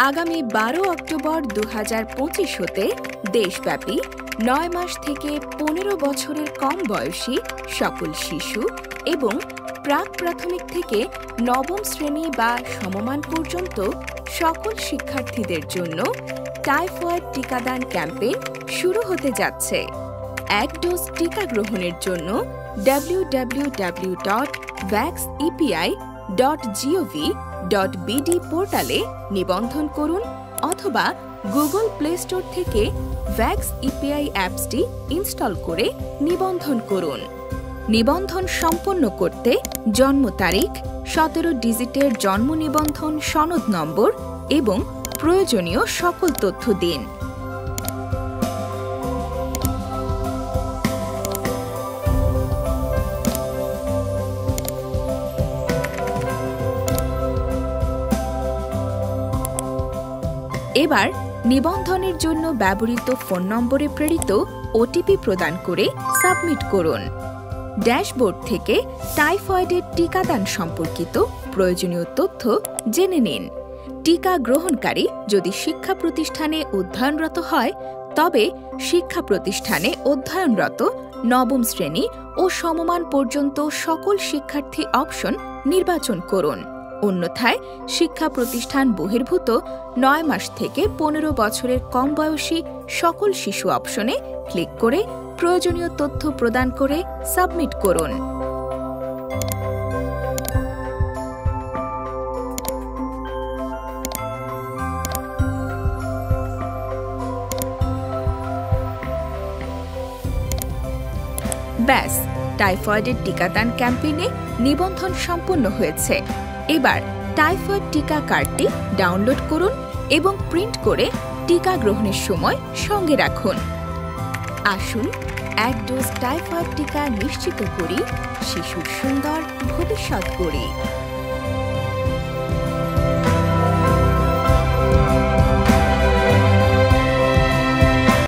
আগামী 12 অক্টোবর 2025 হতে দেশব্যাপী 9 মাস থেকে 15 বছরের কম বয়সী সকল শিশু এবং প্রাক প্রাথমিক থেকে নবম শ্রেণী বা সমমান পর্যন্ত সকল শিক্ষার্থীদের জন্য টাইফয়েড টিকাদান ক্যাম্পেইন শুরু হতে যাচ্ছে। এক ডোজ টিকা গ্রহণের জন্য www.vaxepi.gov.bd পোর্টালে নিবন্ধন করুন অথবা গুগল প্লে স্টোর থেকে ভ্যাক্স ইপিআই অ্যাপসটি ইনস্টল করে নিবন্ধন করুন। নিবন্ধন সম্পন্ন করতে জন্ম তারিখ, 17 ডিজিটের জন্ম নিবন্ধন সনদ নম্বর এবং প্রয়োজনীয় সকল তথ্য দিন। এবার নিবন্ধনের জন্য ব্যবহৃত ফোন নম্বরে প্রেরিত ওটিপি প্রদান করে সাবমিট করুন। ড্যাশবোর্ড থেকে টাইফয়েডের টিকাদান সম্পর্কিত প্রয়োজনীয় তথ্য জেনে নিন। টিকা গ্রহণকারী যদি শিক্ষা প্রতিষ্ঠানে অধ্যয়নরত হয় তবে শিক্ষা প্রতিষ্ঠানে অধ্যয়নরত নবম শ্রেণী ও সমমান পর্যন্ত সকল শিক্ষার্থী অপশন নির্বাচন করুন। অন্যথায় শিক্ষা প্রতিষ্ঠান বহির্ভূত 9 মাস থেকে 15 বছরের কম বয়সী সকল শিশু অপশনে ক্লিক করে প্রয়োজনীয় তথ্য প্রদান করে সাবমিট করুন। ব্যাস, টাইফয়েডের টিকাদান ক্যাম্পেইনে নিবন্ধন সম্পন্ন হয়েছে। এবার টাইফয়েড টিকা কার্ডটি ডাউনলোড করুন এবং প্রিন্ট করে টিকা গ্রহণের সময় সঙ্গে রাখুন। আসুন এক ডোজ টাইফয়েড টিকা নিশ্চিত করি শিশুর সুন্দর ভবিষ্যৎ গড়ি।